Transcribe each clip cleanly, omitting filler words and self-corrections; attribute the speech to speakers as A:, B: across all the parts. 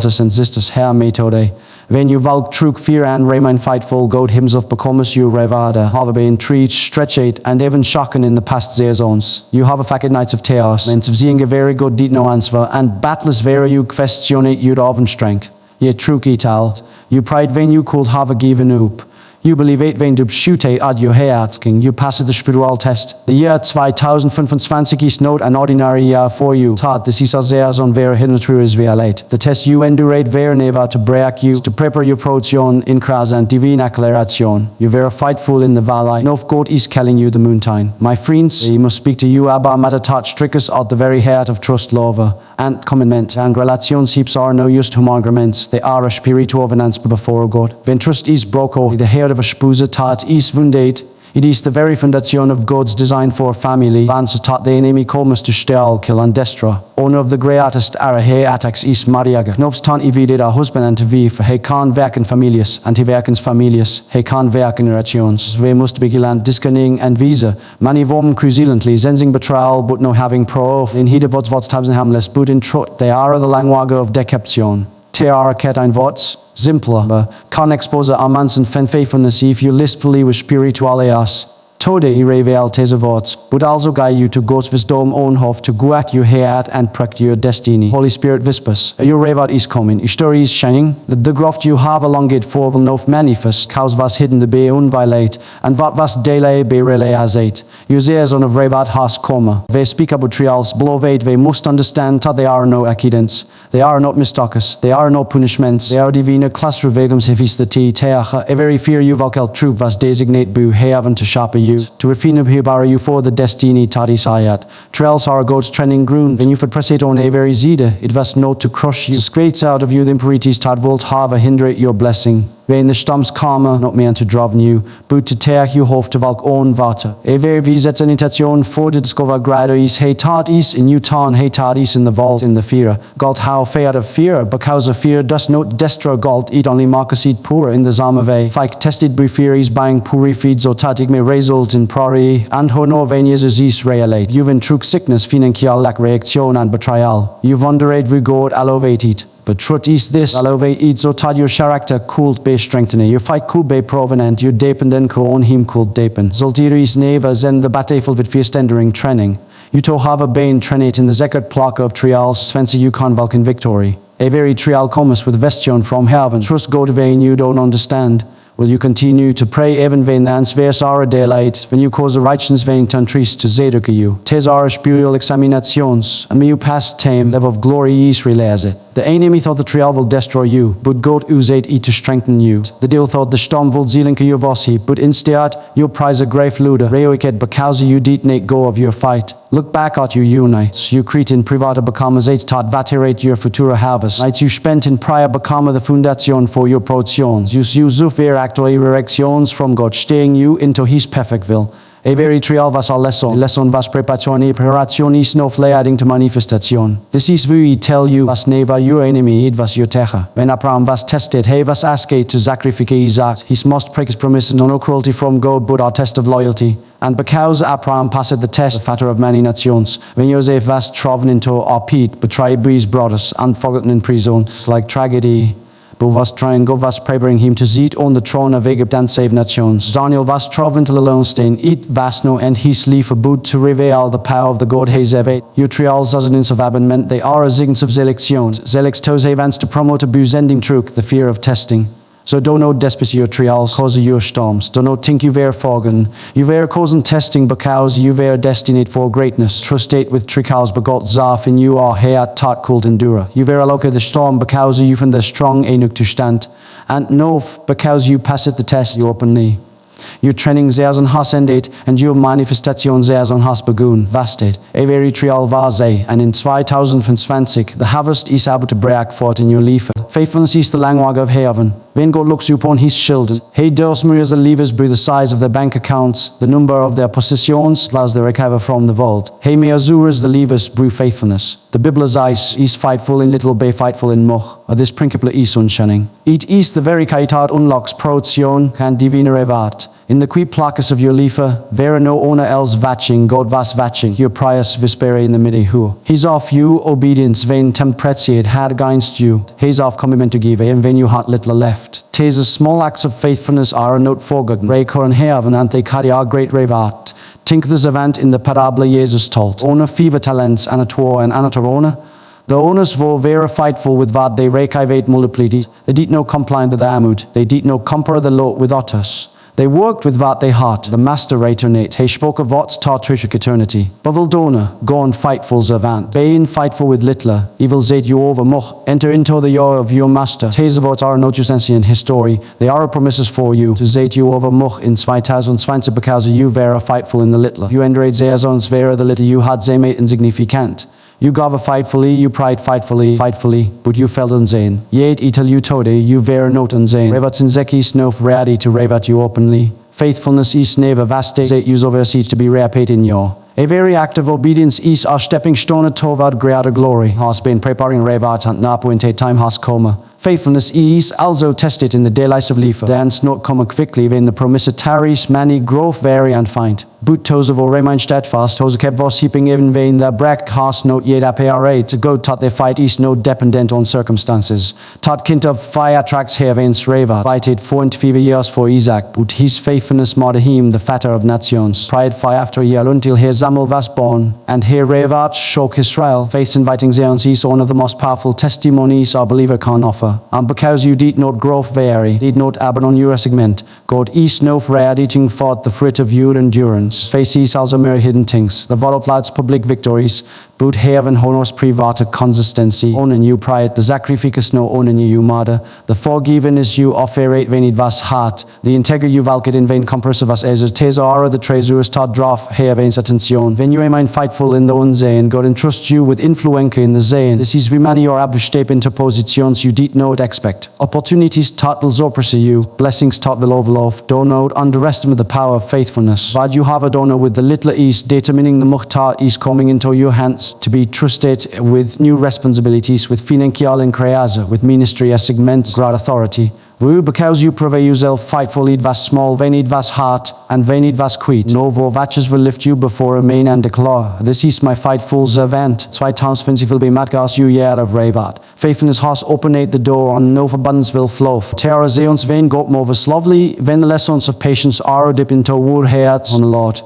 A: and sisters her metode. Wenn you valk trug fear and remain fightful, God himself becomes you revada, have been treat, stretch it, and even shocking in the past seasons. You have a facket nights of chaos, and of seeing a very good deed no answer, and battles very you questionate you of strength. Yet trug ital, you pride when you could have a given up. You believe it wenn du schute ad your heart, king. You pass the spiritual test. The year 2025 is not an ordinary year for you. Tat, this is sehr on very hidden true is late. The test you endurate very never to break you, to prepare your protion in kras and divine acceleration. You very fightful in the valley. No God is calling you the moontime. My friends, he must speak to you about matter touch trickers at the very heart of trust lover and commandment. And relations heaps are no use to arguments. They are a spiritual covenants before God. When trust is broken, the heart of a spuse tat is wounded. It is the very foundation of God's design for family. Vance tat the enemy comes to steal, kill and destroy. One of the greatest he attacks is Mariaga. Novstan ividet a husband and to vief. He kan werken families, and he werkens families. He kan werken relations. We must be gelernt discerning and visa. Many women crusilently sensing betrayal, but no having proof. In hidebots tabsen hamless, but in truth they are the language of deception. Te are ket ein Worts, simpler, but kan expose amansen fan faithfulness if you listfully with spiritualias. Tode I reveal deze words, but also guide you to God's wisdom onhof to go at your heart and practice your destiny. Holy Spirit whispers, your reward is coming, your story is shining, the graft you have along it for will not manifest, cause was hidden to be unviolate, and what was delay be realized. Your zeers on of reward has come. We speak about trials, below it we must understand that there are no accidents, they are not mistakes, they are no punishments, they are divine classrevegums hevis the tea teacha. Every fear you vocal troop was designate bu heaven to sharpen you. To refine you for the destiny tadis ayat. Trails are God's training ground. When you press it on a very zide, it was not to crush you. Squates out of you the impurities tad volt have a hinder your blessing. When the storms karma, not meant to drive you, but to tear you hof to valk on water. Ever wie setzt eine Intention for the discover grader is hey tad is in you tan hey tad is in the vault in the fear. God how fair of fear, because of fear does not destroy God, it only marks it poor in the zamave. Fike tested by fear is buying puri feeds or tatig me result in prori, and ho no venies is realate. You've in true sickness, finankial lack reaction and betrayal. You've underrated with God elevated. But truth is this, elevate it so that your character could be strengthened. Your fight could be provenant, your dependent on him could depend. Zoltier is never zen the battlefield with fear standing training. You to have a bane trained in the zekert block of trials, Svense you can valken victory. A very trial comes with vestion from heaven. Trust God vain you don't understand. Will you continue to pray even when the answers are delayed, when you cause the righteous vain to trist to zeduk you? Tes are spiritual examinations, and may you pass time level of glory is realize it. The enemy thought the trial will destroy you, but God used it to strengthen you. The devil thought the storm will zealinke your vossi, but instead you prize a grave luda, reoiket because you did not go of your fight. Look back at your unites. You Cretan privata bekomme eight tat vaterate your futura harvest. Nights you spent in prayer bekomme the foundation for your protions. You so very actually erections from God, staying you into his perfect will. A very trial was a lesson was preparazione preparationis no adding to manifestation. This is we tell you was never your enemy, it was your techa. When Abraham was tested, he was asked to sacrifice Isaac. His most precious promise no cruelty from God, but a test of loyalty. And because Abraham passed the test, the father of many nations, when Joseph was thrown into a pit, betrayed by his brothers, and forgotten in prison, like tragedy. But was trying God was preparing him to sit on the throne of Egypt and save nations. Daniel was thrown to the lonestein, it was no and his leaf about to reveal the power of the God Hezevet. Your trials as an ins of abandonment, they are a signs of selections. Zelix tos events to promote a busending truth, the fear of testing. So don't know despise your trials, cause your storms. Don't know think you were forgotten. You were causing testing because you were destined for greatness. Trust it with trials begot zaf and you are here tat called endura. You were look at the storm because you from the strong enuk to stand. And no because you passed the test you openly. Your training zeers on has ended, and your manifestation zeers on has begun, vasted. A very trial vase, and in 2020, the harvest is able to break forth in your leaf. Faithfulness is the language of heaven. When God looks upon his children, he does mirrors the levers by the size of their bank accounts, the number of their possessions, plus they recover from the vault. He measures the levers by faithfulness. The Bible says, is fightful in little, be fightful in moch, or this principle is unshanning. It is the very kaitat unlocks protion, can divine revat. In the qui placus of your liefer, vera no ona els vatching, God vas vatching, your prius vispere in the midi hu. He's off you, obedience, ven tempretiet had against you. He's off commitment to give, and ven you hat little left. Tesa small acts of faithfulness are a note forgotten. Ray coran heaven ante cadia great revat. Tink the zavant in the parabla Jesus told. Ona fever talents, anator and anatorona. The owners vo vera fightful with vad they rekivate multiplied. They did no compliant with the amud. They did no compare the lot with others. They worked with what they had. The master returnate. He spoke of what's taught trick eternity. Bavildona, go on fightful zavant. Bein fightful with littler. Evil zet you over moch. Enter into the year of your master. Tezavots are no jusensi in history. They are promises for you. To zet you over moch in 2020 because you vera fightful in the littler. You endraid zeazons vera the litter you had zemate insignificant. You gave a fightfully, you pride fightfully, but you felt unzain. Yet ital you tode, you ver not unzain. Revats in zeki snof ready to revat you openly. Faithfulness is never vaste, zet use over seat to be reapate in your. A very active obedience is a stepping stone toward greater glory. Has been preparing revat and napo in time has coma. Faithfulness is also tested in the daylights of Liefer. Dance not come quickly when the promissitaries many growth vary and find. Boot toes of all remain steadfast, toes kept was heaping even vain, their brack has not yet appeared. To go tot their fight is no dependent on circumstances. Tot kind of fire tracks heavens reva, fighted 4 years for Isaac, but his faithfulness mod him the fatter of nations. Pride fire after a year until here Samuel was born, and here revat shock Israel, face inviting zeons is one of the most powerful testimonies our believer can offer. And because you did not grow vary, did not abandon your segment, God is no afraid eating forth the fruit of your endurance. Faces also mere hidden things. The vodoplads public victories, boot heaven honors private consistency, onen you pride, the sacrificus no onen you mother, the forgiven is you offerate when it was hard, the integer you valket in vain compressive as ezer tesora the treasures tot draf heavens attention, when you remain fightful in the unzane, God entrusts you with influenca in the zane. This is remani or abstep interpositions you did not expect. Opportunities tot will zopresse you, blessings tot will overloaf, don't not underestimate the power of faithfulness. Vad you have a donor with the little east determining the muhtar is coming into your hands to be trusted with new responsibilities, with finankial and kreaza, with ministry as segment grad authority. Vu because you prevail yourself fightful it was small, when it was hard, and when it was quit. No vo vatches will lift you before a main and declare. This is my fightful servant. 2020 will be matgas you year of revat. Faithfulness has opened the door on no abundance will flow. Terra zeons vein got movers lovely, when the lessons of patience are dip into wood hearts on the Lord.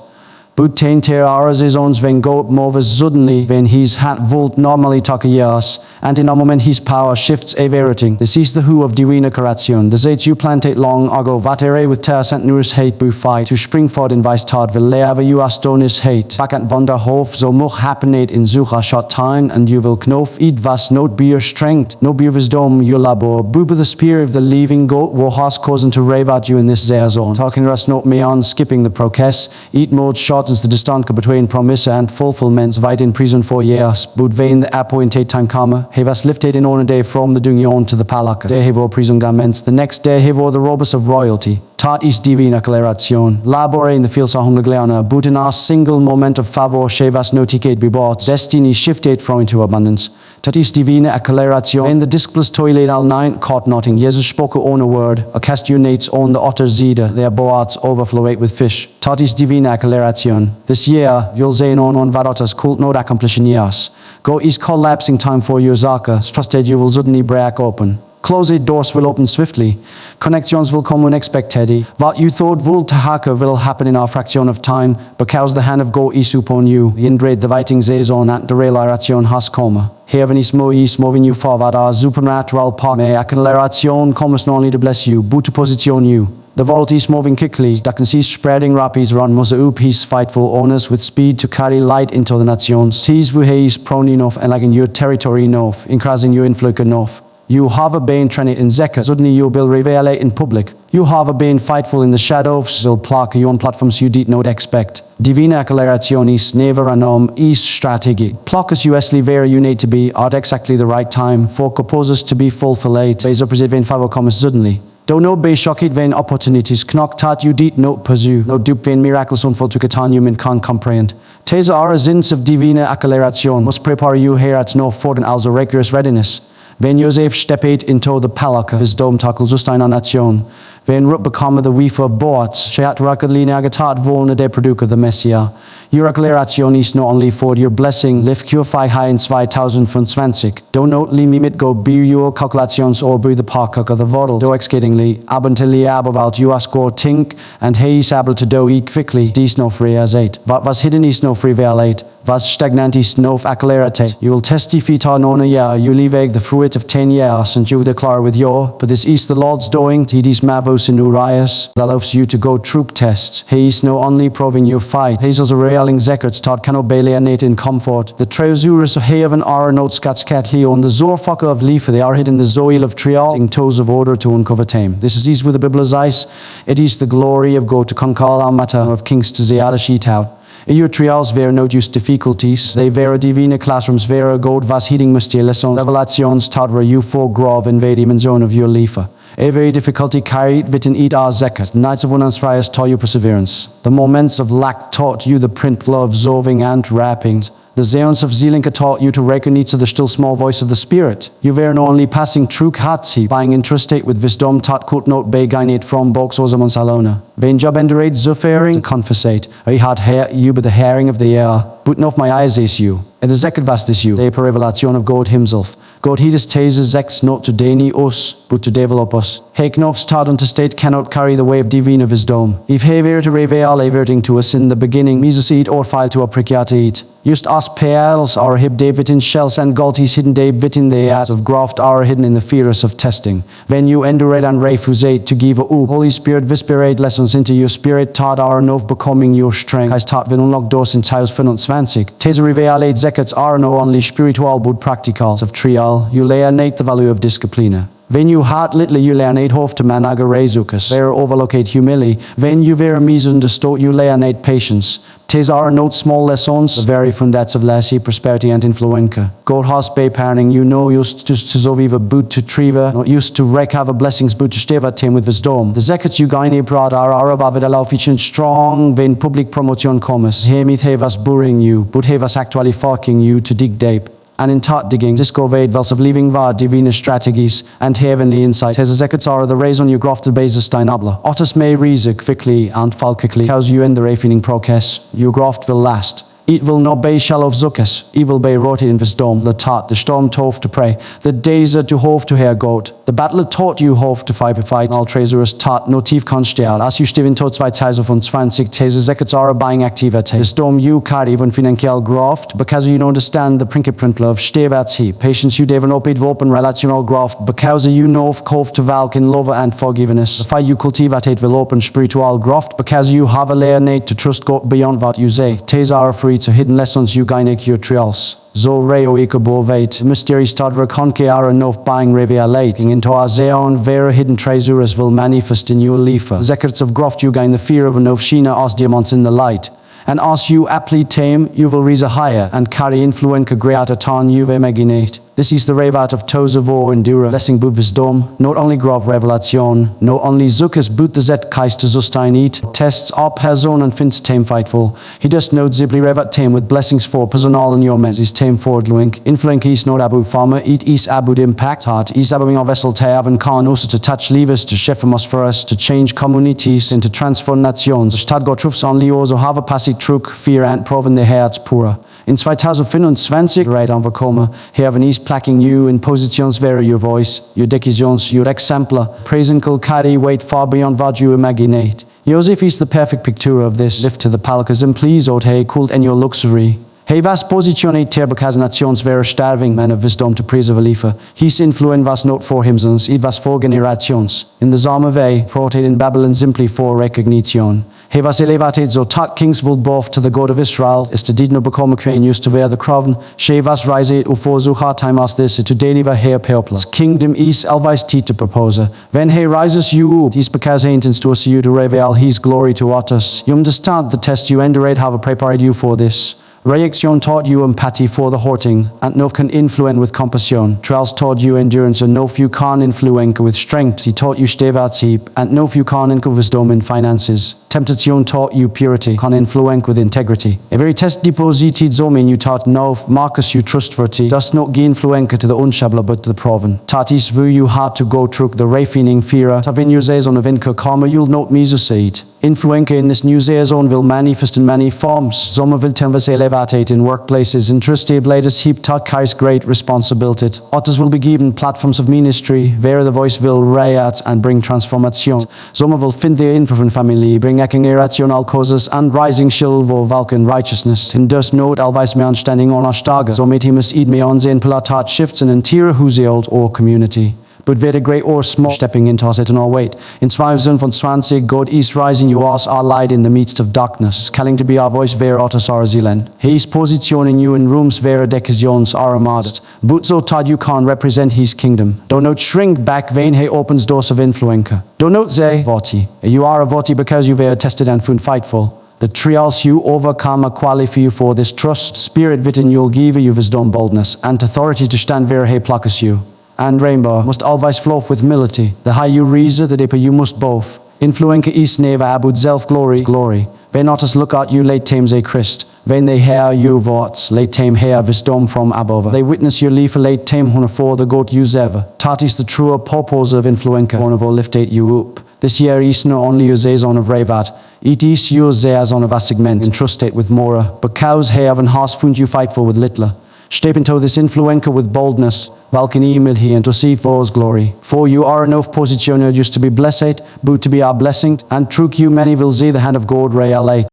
A: Butain ter aras ons when God moves suddenly when his hat volt normally taka years, and in a moment his power shifts everything. This is the who of divina creation. The zet you plantate long ago vatere with ter cent nurus hate bu fight to spring forward in vice tard will leave you astonis hate. Back at wonder hof so much happened in zucha short time and you will knof id was not be your strength, no be your wisdom your labor. Buba the spear of the leaving goat wo has causing to rave at you in this zare zone. Talking us not me on skipping the process, eat mode short the distanca between promise and fulfillment, weit in prison 4 years, but vein the appointed time comma, he was lifted in on a day from the dungeon to the palaka. Day he wore prison garments, the next day he wore the robes of royalty. Tat is divina acceleration. Labore in the fields of Hunglegliana, but in our single moment of favor, shevas noticate be bought, destiny shifted from into abundance. Tat is divina acceleration. In the discless toilet al 9 caught nothing. Jesus spoke on a word, a castunates on the otter zida, their boats overflowate with fish. Tat is divina acceleration. This year, you'll say on varotas kult not accomplishing years. Go is collapsing time for your zaka, trusted you will suddenly break open. Closed doors will open swiftly. Connections will come unexpected. What you thought would tahaka will happen in a fraction of time, because the hand of God is upon you. Indred the writing on at the realization has come. Heaven is moving you forward. Our supernatural power acceleration comes not only to bless you, but to position you. The vault is moving quickly. The can see spreading rapids run Mosaic his fightful owners with speed to carry light into the nations. Tis wuhe is prone enough and like in your territory enough, increasing your influence enough. You have been trained in Zeka, suddenly you will reveal in public. You have been fightful in the shadows, will pluck you on platforms you did not expect. Divina acceleration is never anom is strategy. Pluckers usly where you need to be at exactly the right time for composers to be fulfilled. Base opposite when favor comes suddenly. Don't no be shocked when opportunities knock tat you did not pursue. No dupe when miracles unfold to katan you min can't comprehend. Tesa are zins of divina acceleration must prepare you here at no fort and also rigorous readiness. Wenn Josef steppet into the palaka his dom tackle Justeiner Nation, Ven rup become the weef of boats, sheat rakadli nagatat volna de produca the Messia. Your acceleration is not only for your blessing, lift Q5 high in 2025. Don't only mimit go be your calculations or be the parkuk of the vodel. Do exceedingly, abentily abovalt you ask or tink, and he is able to do it quickly. Dies no free as 8. What was hidden is no free valate. Was stagnant is no accelerate. You will testify on a year, you leave the fruit of 10 years, and you declare with your, but this is the Lord's doing, he is mavos in Urias, that allows you to go true tests. He is no only proving your fight, he is a railing zekers taught can obey in comfort. The treasures of heaven are not skatskat on the zorfucker of leaf, they are hidden the zoil of trial, in toes of order to uncover tame. This is ease with the Bible's eyes, it is the glory of God to conquer all matter of kings to the other sheet out. Your trials were not used difficulties, they were divine classrooms were God was heeding mysterious lessons, revelations taught were you for grove in the dimension of your life. Every difficulty carried within it are zekas, nights of unanswered taught you perseverance. The moments of lack taught you the print love, zoving and wrappings. The zeons of Zealinka taught you to recognize the still small voice of the Spirit. You were not only passing through Hatsi, buying intrastate with wisdom taught kult not beginnet from box ozamon salona. Ven job enderate zufering to confessate. I had hair you but the herring of the air. Buten off my eyes is you. And the zekad vast is you. The revelation of God himself. God hidus teses zex not to deni us, but to develop us. Heknovs taught unto state cannot carry the way of divine of his dome. If he were to reveal everything to us in the beginning, misus eat or file to aprikiat eat. Just as peals are hib David in shells and galties hidden David in the ads of graft are hidden in the fears of testing. When you endurate and refusate to give a Holy Spirit whisperate lessons into your spirit taught are no becoming your strength. Has taught when unlock doors in tiles for not svansig. Tes revealate zekats are no only spiritual but practicals of trial. You learnate the value of disciplina. When you heart little you learnate hof to managa rezukas. There overlocate humility. When you ver misunderstood you learnate patience. Tes are not small lessons, the very fundats of lassie, prosperity and influenca. God has be parenting you know used to zoviva boot to triva, not used to recover blessings boot to steva team with wisdom. The zekats you gain abroad are above it allow featuring strong when public promotion commerce. Hemith hevas burying you, but hevas actually fucking you to dig deep. And in taught digging, this govade vels of living var divine strategies and heavenly insight. Hes zekats are the raison you grafted basis steinabla. Otus may reason quickly and falkically. Cause you in the rafining process, you graft will last. It will not be shall of zuckas, it will be rotted in wisdom, the tat, the storm tove to pray, the days are to hove to hear God, the battle taught you hove to fight, all treasures tat, no tief constial, as you stiven tot 2020 these zekats are buying activity, the storm you carry when finankial graft, because you don't understand the principle of stevats he, patience you develop it open relational graft, because you know of cove to valk in love and forgiveness, the fight you cultivate will open spiritual graft, because you have a layer need to trust God beyond what you say, these are free to hidden lessons you gainek your trials. Zo reo ikabovate, mysteries tadra conke are enough buying revealating into our zeon vera hidden treasures will manifest in your lifa. Zekats of groft you gain the fear of enough shina as diamonds in the light. And as you aptly tame, you will rise higher and carry influenca greata tan you imaginate. This is the revat of Tozavo endura, blessing but wisdom, not only grov revelation, not only zukas but the zet kais to zustain eat, tests our person and fins tame fightful. He does note zibli revat tame with blessings for personal in your mens is tame forward luink, influenc is not abu farmer, eat is abud impact heart, is abuing our vessel teav and can also to touch levers to shefamos for us, to change communities and to transform nations. Stad got troops only also have a passy truk, fear and proven the hearts pura. In 2025 right on Vakoma, heaven is placking you in positions where your voice, your decisions, your exemplar, praising carry weight far beyond what you imaginate. Joseph is the perfect picture of this. Lift to the palcasm, please, old hey, kult and your luxury. He was positioned ter because nations were starving men of wisdom to preserve life. His influence was not for himself, it was for generations. In the Zame way, brought in Babylon simply for recognition. He was elevated so that kings would bow to the God of Israel, is to did not become a queen used to wear the crown. She was raised for so hard time as this to deliver her people. Kingdom is always to propose. When he rises you up, it is because he intends to see you to reveal his glory to others. You understand the test you endurate have prepared you for this. Reaction taught you empathy for the hurting, and no can influence with compassion. Trials taught you endurance, and no few can influence with strength. He taught you stewardship, and no few can influence wisdom in finances. Temptation taught you purity, can influence with integrity. A very test deposited zomin you taught no, Marcus you trustworthy, does not give influence to the unshabla but to the proven. Tatis vu you had to go through the refining fear, tavin you says on a vinca karma you'll note mesoseed. Influenca in this new zone will manifest in many forms. Some will tenvas elevate in workplaces. Interested bladers heap taught carries great responsibility. Others will be given platforms of ministry, where the voice will riot and bring transformation. Some will find their influence family, bring eking irrational causes and rising shilvo valken righteousness. In dus note alwijs me standing on our stage. So met him eat me on zijn platat shifts in entire huzield or community. But weder great or small stepping into us in our weight. In 2020 God is rising you as our light in the midst of darkness, calling to be our voice where others are zielen. He is positioning you in rooms where decisions are armadas. But so tad you can represent his kingdom. Do not shrink back when he opens doors of influence. Do not say, voti. You are a voti because you were tested and found fightful. The trials you overcome qualify you for this trust. Spirit within you'll give you wisdom, boldness, and authority to stand where he plucks you. And rainbow must always flow with humility. The higher you reason, the deeper you must both. Influenca is never about self-glory. When others look at you, late times a Christ. When they hear your words, late time hear wisdom from above. They witness your life, late time for the God you ever. That is the true purpose of Influenca. One of all lifted you up. This year is not only your season of revat, it is your season of a segment entrusted with more. Because heaven has found you fight for with littler. Step into this influencer with boldness, welken email here and to see for his glory. For you are enough position just to be blessed, but to be our blessing, and through you many will see the hand of God realate.